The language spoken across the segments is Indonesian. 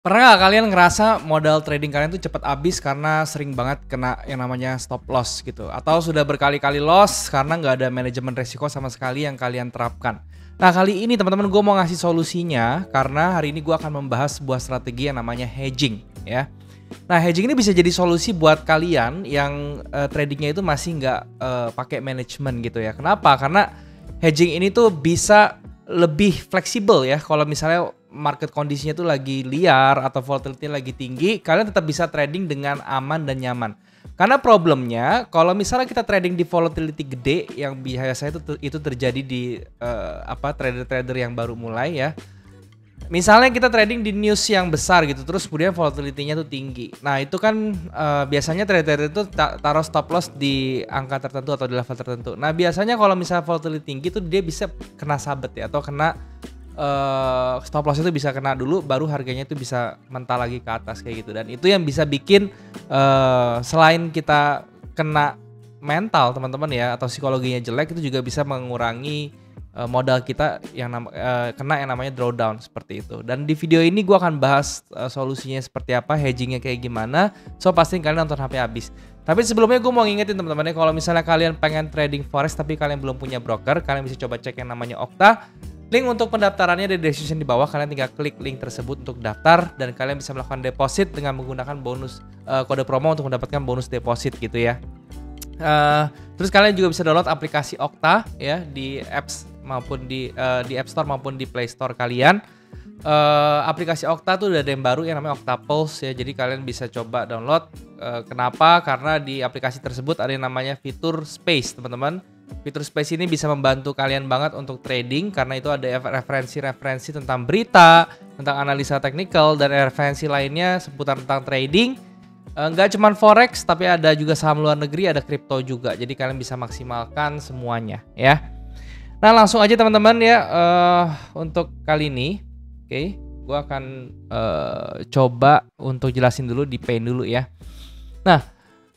Pernah nggak kalian ngerasa modal trading kalian tuh cepet habis karena sering banget kena yang namanya stop loss gitu? Atau sudah berkali-kali loss karena nggak ada manajemen resiko sama sekali yang kalian terapkan? Nah kali ini teman-teman gue mau ngasih solusinya karena hari ini gue akan membahas sebuah strategi yang namanya hedging ya. Nah hedging ini bisa jadi solusi buat kalian yang tradingnya itu masih nggak pakai manajemen gitu ya. Kenapa? Karena hedging ini tuh bisa lebih fleksibel ya. Kalau misalnya market kondisinya tuh lagi liar atau volatility lagi tinggi, kalian tetap bisa trading dengan aman dan nyaman. Karena problemnya kalau misalnya kita trading di volatility gede yang biasanya itu terjadi di trader-trader yang baru mulai ya. Misalnya kita trading di news yang besar gitu, terus kemudian volatility-nya tuh tinggi. Nah itu kan biasanya trader itu taruh stop loss di angka tertentu atau di level tertentu. Nah biasanya kalau misalnya volatility tinggi tuh dia bisa kena sabet ya, atau kena stop loss itu bisa kena dulu, baru harganya itu bisa mental lagi ke atas kayak gitu. Dan itu yang bisa bikin selain kita kena mental teman-teman ya, atau psikologinya jelek, itu juga bisa mengurangi modal kita yang kena yang namanya drawdown seperti itu. Dan di video ini gue akan bahas solusinya seperti apa, hedgingnya kayak gimana. So pastiin kalian nonton sampai habis. Tapi sebelumnya gue mau ngingetin teman-teman ya, kalau misalnya kalian pengen trading forex tapi kalian belum punya broker, kalian bisa coba cek yang namanya Okta. Link untuk pendaftarannya di description di bawah. Kalian tinggal klik link tersebut untuk daftar dan kalian bisa melakukan deposit dengan menggunakan bonus kode promo untuk mendapatkan bonus deposit gitu ya. Terus kalian juga bisa download aplikasi Okta ya di apps maupun di App Store maupun di Play Store kalian. Aplikasi Okta tuh udah ada yang baru yang namanya Okta Pulse ya. Jadi kalian bisa coba download. Kenapa? Karena di aplikasi tersebut ada yang namanya fitur Space, teman-teman. Fitur Space ini bisa membantu kalian banget untuk trading karena itu ada referensi-referensi tentang berita, tentang analisa teknikal, dan referensi lainnya seputar tentang trading. Nggak cuma forex, tapi ada juga saham luar negeri, ada kripto juga. Jadi kalian bisa maksimalkan semuanya ya. Nah langsung aja teman-teman ya, untuk kali ini, oke, gue akan coba untuk jelasin dulu di paint dulu ya. Nah,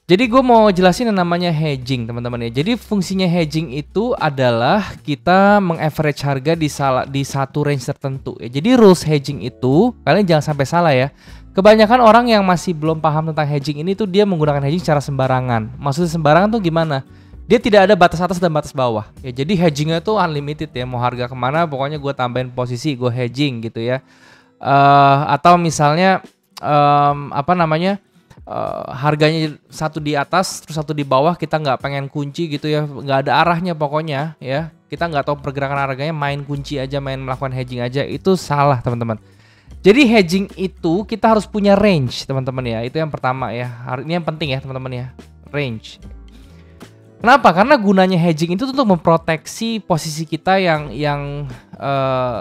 jadi gue mau jelasin yang namanya hedging teman-teman ya. Jadi fungsinya hedging itu adalah kita mengaverage harga di satu range tertentu ya. Jadi rules hedging itu kalian jangan sampai salah ya. Kebanyakan orang yang masih belum paham tentang hedging ini tuh dia menggunakan hedging secara sembarangan. Maksudnya sembarangan tuh gimana? Dia tidak ada batas atas dan batas bawah ya. Jadi hedgingnya tuh unlimited ya. Mau harga kemana pokoknya gue tambahin posisi, gue hedging gitu ya. Atau misalnya harganya satu di atas terus satu di bawah, kita nggak pengen kunci gitu ya, nggak ada arahnya pokoknya ya, kita nggak tahu pergerakan harganya, main kunci aja, main melakukan hedging aja, itu salah teman-teman. Jadi hedging itu kita harus punya range teman-teman ya, itu yang pertama ya, ini yang penting ya teman-teman ya, range. Kenapa? Karena gunanya hedging itu untuk memproteksi posisi kita yang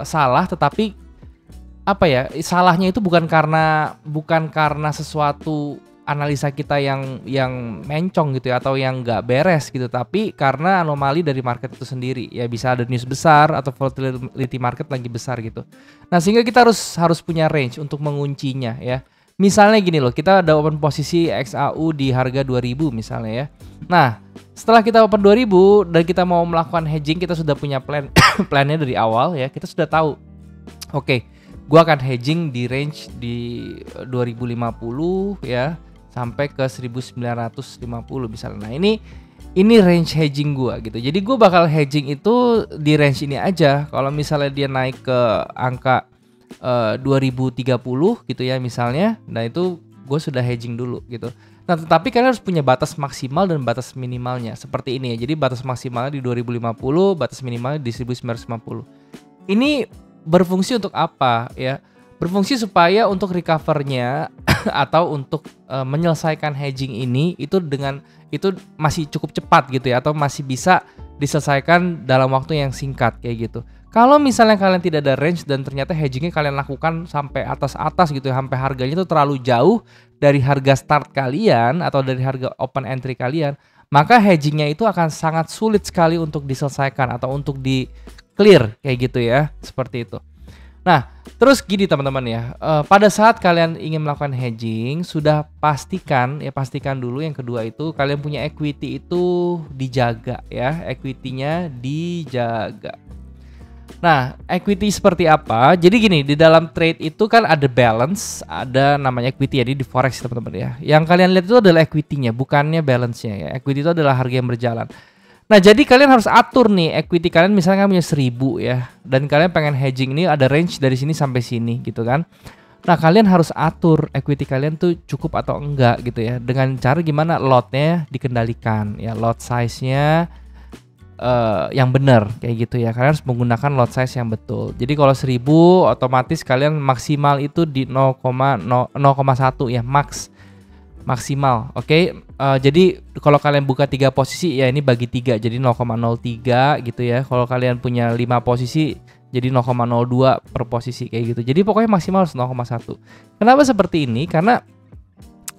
salah, tetapi apa ya, salahnya itu bukan karena sesuatu analisa kita yang mencong gitu ya, atau yang nggak beres gitu, tapi karena anomali dari market itu sendiri ya. Bisa ada news besar atau volatility market lagi besar gitu. Nah sehingga kita harus punya range untuk menguncinya ya. Misalnya gini loh, kita ada open posisi XAU di harga 2000 misalnya ya. Nah setelah kita open 2000 dan kita mau melakukan hedging, kita sudah punya plannya dari awal ya. Kita sudah tahu, oke, gue akan hedging di range di 2050 ya sampai ke 1950 misalnya. Nah ini range hedging gue gitu. Jadi gue bakal hedging itu di range ini aja. Kalau misalnya dia naik ke angka 2030 gitu ya misalnya, nah itu gue sudah hedging dulu gitu. Nah tetapi kalian harus punya batas maksimal dan batas minimalnya seperti ini ya. Jadi batas maksimalnya di 2050, batas minimalnya di 1950. Ini berfungsi untuk apa ya? Berfungsi supaya untuk recovernya atau untuk menyelesaikan hedging ini itu masih cukup cepat gitu ya, atau masih bisa diselesaikan dalam waktu yang singkat kayak gitu. Kalau misalnya kalian tidak ada range dan ternyata hedgingnya kalian lakukan sampai atas gitu ya, sampai harganya itu terlalu jauh dari harga start kalian atau dari harga open entry kalian, maka hedgingnya itu akan sangat sulit sekali untuk diselesaikan atau untuk di clear kayak gitu ya, seperti itu. Nah, terus gini teman-teman ya, pada saat kalian ingin melakukan hedging, sudah pastikan dulu yang kedua itu kalian punya equity itu dijaga ya, equity-nya dijaga. Nah, equity seperti apa? Jadi gini, di dalam trade itu kan ada balance, ada namanya equity ya di forex teman-teman ya. Yang kalian lihat itu adalah equity-nya, bukannya balance-nya ya. Equity itu adalah harga yang berjalan. Nah, jadi kalian harus atur nih equity kalian, misalnya kalian punya 1000 ya, dan kalian pengen hedging ini ada range dari sini sampai sini gitu kan. Nah, kalian harus atur equity kalian tuh cukup atau enggak gitu ya. Dengan cara gimana lotnya dikendalikan ya, lot size-nya yang benar kayak gitu ya. Kalian harus menggunakan lot size yang betul. Jadi kalau 1000 otomatis kalian maksimal itu di 0,1 ya, maksimal. Oke. Jadi kalau kalian buka 3 posisi ya ini bagi 3 jadi 0,03 gitu ya. Kalau kalian punya 5 posisi jadi 0,02 per posisi kayak gitu. Jadi pokoknya maksimal 0,1. Kenapa seperti ini? Karena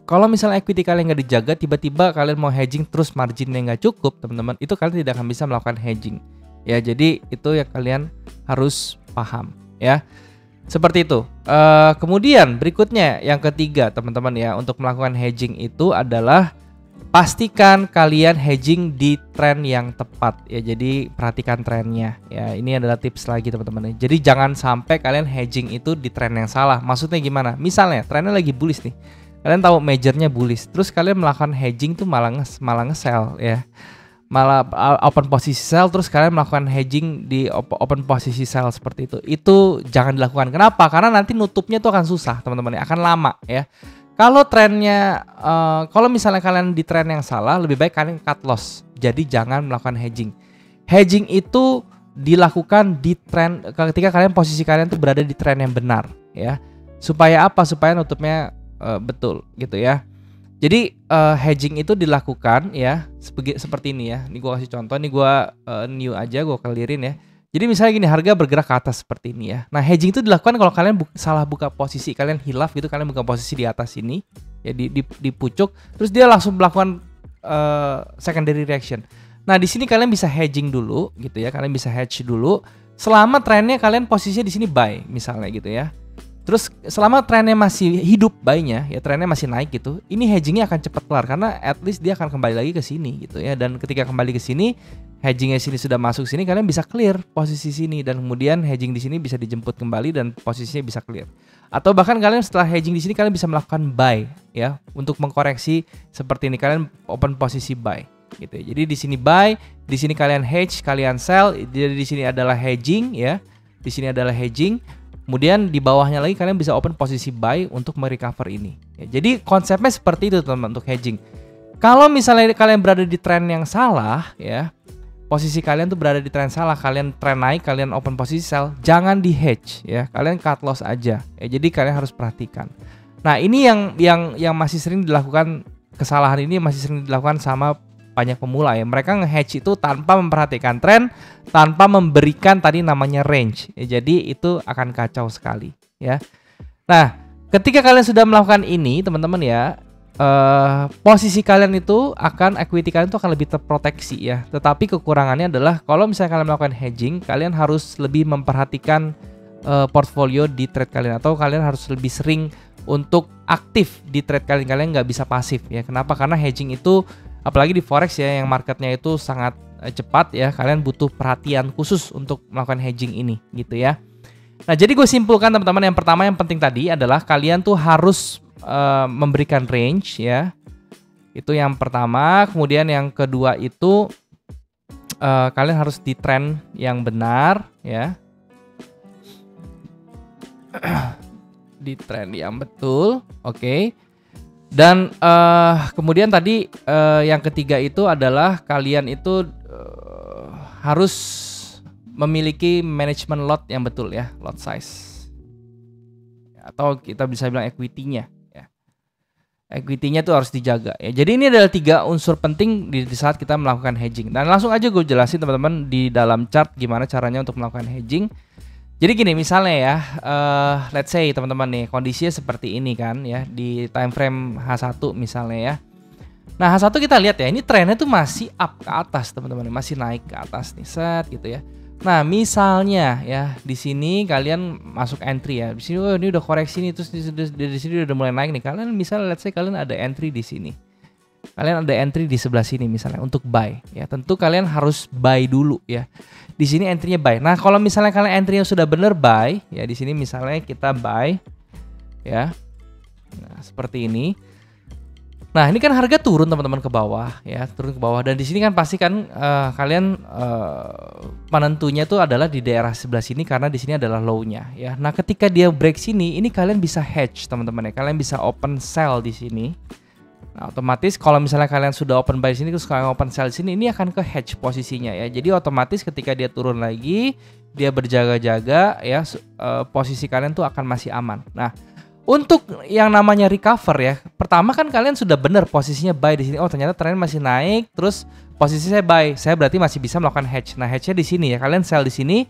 kalau misalnya equity kalian nggak dijaga, tiba-tiba kalian mau hedging terus marginnya nggak cukup, teman-teman, itu kalian tidak akan bisa melakukan hedging. Ya, jadi itu yang kalian harus paham, ya. Seperti itu. Kemudian berikutnya yang ketiga, teman-teman ya, untuk melakukan hedging itu adalah pastikan kalian hedging di tren yang tepat. Ya, jadi perhatikan trennya. Ya, ini adalah tips lagi, teman-teman. Jadi jangan sampai kalian hedging itu di tren yang salah. Maksudnya gimana? Misalnya trennya lagi bullish nih. Kalian tahu majornya bullish, terus kalian melakukan hedging tuh malah nge-sell ya. Malah open posisi sell, terus kalian melakukan hedging di open posisi sell seperti itu. Itu jangan dilakukan. Kenapa? Karena nanti nutupnya tuh akan susah, teman-teman, akan lama ya. Kalau trennya kalau misalnya kalian di tren yang salah, lebih baik kalian cut loss. Jadi jangan melakukan hedging. Hedging itu dilakukan di tren ketika kalian posisi kalian tuh berada di tren yang benar ya. Supaya apa? Supaya nutupnya betul gitu ya. Jadi hedging itu dilakukan ya seperti ini ya. Ini gue kasih contoh, ini gue new aja, gue clearin ya. Jadi misalnya gini, harga bergerak ke atas seperti ini ya. Nah, hedging itu dilakukan kalau kalian salah buka posisi, kalian hilaf gitu, kalian buka posisi di atas ini ya, di pucuk, terus dia langsung melakukan secondary reaction. Nah, di sini kalian bisa hedging dulu gitu ya. Kalian bisa hedge dulu selama trennya kalian posisinya di sini buy misalnya gitu ya. Terus selama trennya masih hidup buy-nya ya, trennya masih naik gitu, ini hedgingnya akan cepat kelar karena at least dia akan kembali lagi ke sini gitu ya. Dan ketika kembali ke sini, hedgingnya sini sudah masuk sini, kalian bisa clear posisi sini dan kemudian hedging di sini bisa dijemput kembali dan posisinya bisa clear. Atau bahkan kalian setelah hedging di sini kalian bisa melakukan buy ya untuk mengkoreksi seperti ini, kalian open posisi buy gitu ya. Jadi di sini buy, di sini kalian hedge, kalian sell. Jadi di sini adalah hedging ya. Di sini adalah hedging. Kemudian di bawahnya lagi kalian bisa open posisi buy untuk merecover ini. Ya, jadi konsepnya seperti itu teman-teman untuk hedging. Kalau misalnya kalian berada di tren yang salah ya, posisi kalian tuh berada di tren salah, kalian tren naik, kalian open posisi sell, jangan di hedge ya, kalian cut loss aja. Ya, jadi kalian harus perhatikan. Nah, ini yang masih sering dilakukan, kesalahan ini masih sering dilakukan sama banyak pemula ya. Mereka nge-hedge itu tanpa memperhatikan tren, tanpa memberikan tadi namanya range. Ya, jadi itu akan kacau sekali ya. Nah, ketika kalian sudah melakukan ini, teman-teman ya, posisi kalian itu akan, equity kalian itu akan lebih terproteksi ya. Tetapi kekurangannya adalah kalau misalnya kalian melakukan hedging, kalian harus lebih memperhatikan portfolio di trade kalian, atau kalian harus lebih sering untuk aktif di trade kalian. Kalian nggak bisa pasif ya. Kenapa? Karena hedging itu apalagi di forex ya, yang marketnya itu sangat cepat ya, kalian butuh perhatian khusus untuk melakukan hedging ini gitu ya. Nah, jadi gue simpulkan teman-teman, yang pertama yang penting tadi adalah kalian tuh harus memberikan range ya. Itu yang pertama. Kemudian yang kedua itu kalian harus di trend yang benar ya. Di trend yang betul. Oke. Dan kemudian tadi yang ketiga itu adalah kalian itu harus memiliki manajemen lot yang betul ya, lot size. Atau kita bisa bilang equity-nya ya. Equity-nya tuh harus dijaga ya. Jadi ini adalah 3 unsur penting di saat kita melakukan hedging. Dan langsung aja gue jelasin teman-teman di dalam chart gimana caranya untuk melakukan hedging. Jadi gini, misalnya ya, let's say teman-teman nih, kondisinya seperti ini kan ya, di time frame H1 misalnya ya. Nah, H1 kita lihat ya, ini trennya tuh masih up ke atas teman-teman, masih naik ke atas nih, set gitu ya. Nah, misalnya ya, di sini kalian masuk entry ya. Di sini ini udah koreksi nih, terus di sini udah mulai naik nih. Kalian misalnya let's say kalian ada entry di sini. kalian ada entry di sebelah sini misalnya untuk buy ya. Tentu kalian harus buy dulu ya. Di sini entry-nya buy. Nah, kalau misalnya kalian entry-nya sudah bener buy ya, di sini misalnya kita buy ya. Nah, seperti ini. Nah, ini kan harga turun teman-teman ke bawah ya, turun ke bawah, dan di sini kan pasti kan kalian penentunya tuh adalah di daerah sebelah sini karena di sini adalah low-nya ya. Nah, ketika dia break sini, ini kalian bisa hedge teman-teman ya. Kalian bisa open sell di sini. Nah, otomatis kalau misalnya kalian sudah open buy di sini terus kalian open sell di sini, ini akan ke hedge posisinya ya. Jadi otomatis ketika dia turun lagi, dia berjaga-jaga ya, posisi kalian tuh akan masih aman. Nah, untuk yang namanya recover ya, pertama kan kalian sudah benar posisinya buy di sini. Oh, ternyata tren masih naik, terus posisi saya buy. Saya berarti masih bisa melakukan hedge. Nah, hedge-nya di sini ya. Kalian sell di sini.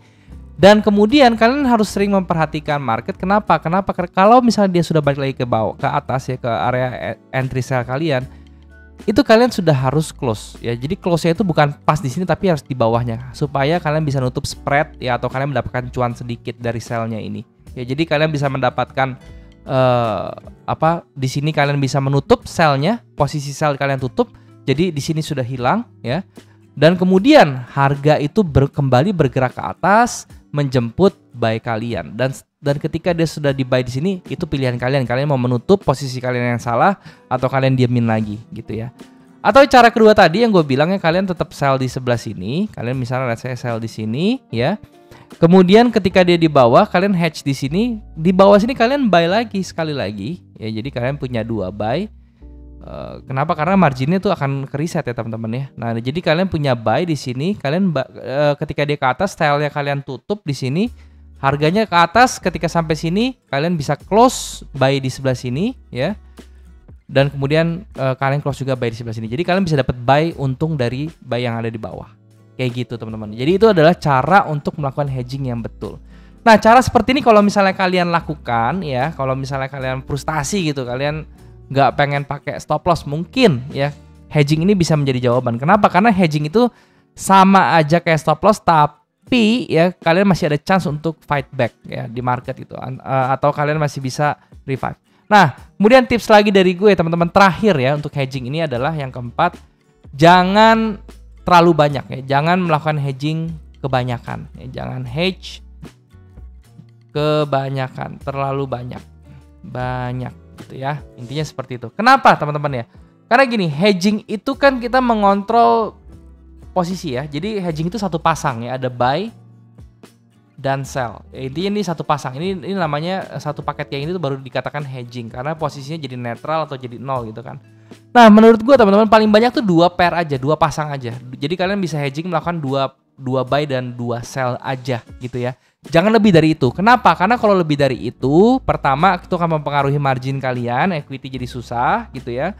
Dan kemudian kalian harus sering memperhatikan market. Kenapa? Kalau misalnya dia sudah balik lagi ke bawah, ke atas ya, ke area entry sell kalian, itu kalian sudah harus close ya. Jadi close-nya itu bukan pas di sini tapi harus di bawahnya supaya kalian bisa nutup spread ya, atau kalian mendapatkan cuan sedikit dari sell-nya ini. Ya, jadi kalian bisa mendapatkan di sini kalian bisa menutup sell-nya, posisi sell kalian tutup, jadi di sini sudah hilang ya, dan kemudian harga itu kembali bergerak ke atas menjemput buy kalian, dan ketika dia sudah di buy di sini, itu pilihan kalian mau menutup posisi kalian yang salah atau kalian diamin lagi gitu ya. Atau cara kedua tadi yang gue bilangnya, kalian tetap sell di sebelah sini, kalian misalnya saya sell di sini ya. Kemudian ketika dia di bawah, kalian hedge di sini, di bawah sini kalian buy lagi sekali lagi ya. Jadi kalian punya 2 buy. Kenapa? Karena marginnya tuh akan ke reset ya teman-teman ya. Nah, jadi kalian punya buy di sini, kalian ketika dia ke atas, style-nya kalian tutup di sini, harganya ke atas, ketika sampai sini kalian bisa close buy di sebelah sini ya. Dan kemudian kalian close juga buy di sebelah sini. Jadi kalian bisa dapat buy untung dari buy yang ada di bawah. Kayak gitu teman-teman. Jadi itu adalah cara untuk melakukan hedging yang betul. Nah, cara seperti ini kalau misalnya kalian lakukan ya, kalau misalnya kalian frustasi gitu, kalian nggak pengen pakai stop loss, mungkin ya hedging ini bisa menjadi jawaban. Kenapa? Karena hedging itu sama aja kayak stop loss, tapi ya kalian masih ada chance untuk fight back ya di market itu, atau kalian masih bisa revive. Nah, kemudian tips lagi dari gue teman-teman terakhir ya untuk hedging ini adalah yang keempat, jangan terlalu banyak ya, jangan melakukan hedging kebanyakan ya, jangan hedge kebanyakan, terlalu banyak gitu ya, intinya seperti itu. Kenapa teman-teman ya? Karena gini, hedging itu kan kita mengontrol posisi ya, jadi hedging itu satu pasang ya, ada buy dan sell ya, intinya ini satu pasang, ini namanya satu paket kayak ini tuh baru dikatakan hedging karena posisinya jadi netral atau jadi nol gitu kan. Nah, menurut gue teman-teman paling banyak tuh 2 pair aja, 2 pasang aja. Jadi kalian bisa hedging melakukan 2 buy dan 2 sell aja gitu ya. Jangan lebih dari itu. Kenapa? Karena kalau lebih dari itu, pertama itu akan mempengaruhi margin kalian, equity jadi susah gitu ya.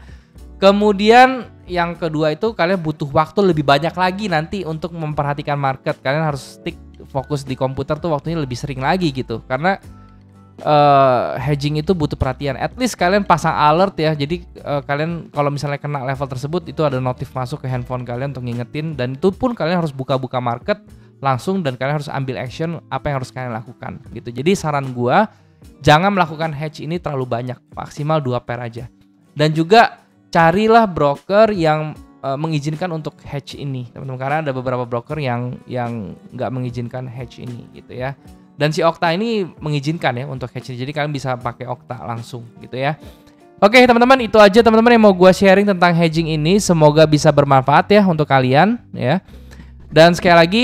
Kemudian yang kedua itu kalian butuh waktu lebih banyak lagi nanti untuk memperhatikan market. Kalian harus stick fokus di komputer tuh waktunya lebih sering lagi gitu. Karena hedging itu butuh perhatian. At least kalian pasang alert ya. Jadi kalian kalau misalnya kena level tersebut, itu ada notif masuk ke handphone kalian untuk ngingetin, dan itu pun kalian harus buka-buka market langsung dan kalian harus ambil action apa yang harus kalian lakukan gitu. Jadi saran gua, jangan melakukan hedge ini terlalu banyak, maksimal 2 pair aja. Dan juga carilah broker yang mengizinkan untuk hedge ini, teman-teman, karena ada beberapa broker yang nggak mengizinkan hedge ini gitu ya. Dan si Okta ini mengizinkan ya untuk hedge, jadi kalian bisa pakai Okta langsung gitu ya. Oke teman-teman, itu aja teman-teman yang mau gue sharing tentang hedging ini. Semoga bisa bermanfaat ya untuk kalian ya. Dan sekali lagi,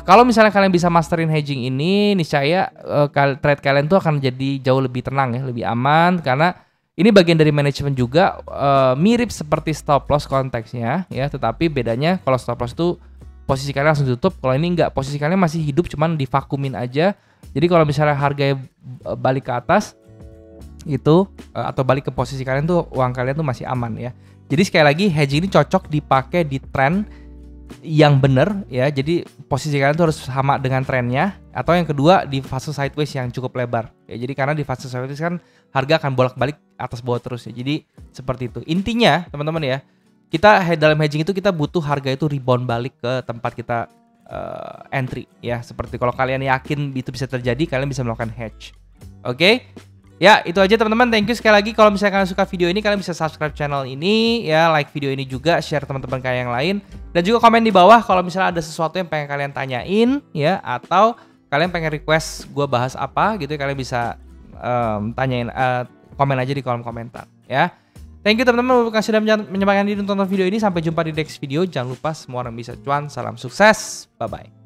kalau misalnya kalian bisa masterin hedging ini, niscaya trade kalian tuh akan jadi jauh lebih tenang ya, lebih aman, karena ini bagian dari manajemen juga, mirip seperti stop loss konteksnya ya. Tetapi bedanya kalau stop loss itu posisi kalian langsung tutup, kalau ini enggak, posisi kalian masih hidup cuman divakumin aja. Jadi kalau misalnya harganya balik ke atas itu atau balik ke posisi kalian tuh, uang kalian tuh masih aman ya. Jadi sekali lagi, hedging ini cocok dipakai di tren yang benar ya. Jadi posisi kalian tuh harus sama dengan trennya, atau yang kedua di fase sideways yang cukup lebar ya. Jadi karena di fase sideways kan harga akan bolak-balik atas bawah terus ya. Jadi seperti itu. Intinya teman-teman ya, kita dalam hedging itu kita butuh harga itu rebound balik ke tempat kita entry ya. Seperti kalau kalian yakin itu bisa terjadi, kalian bisa melakukan hedge. Oke? Ya, itu aja teman-teman. Thank you sekali lagi. Kalau misalnya kalian suka video ini, kalian bisa subscribe channel ini, ya, like video ini juga, share teman-teman kalian yang lain, dan juga komen di bawah kalau misalnya ada sesuatu yang pengen kalian tanyain, ya, atau kalian pengen request gue bahas apa gitu, kalian bisa tanyain, komen aja di kolom komentar, ya. Thank you teman-teman udah sudah menyempatkan diri nonton video ini. Sampai jumpa di next video. Jangan lupa semua orang bisa cuan. Salam sukses. Bye bye.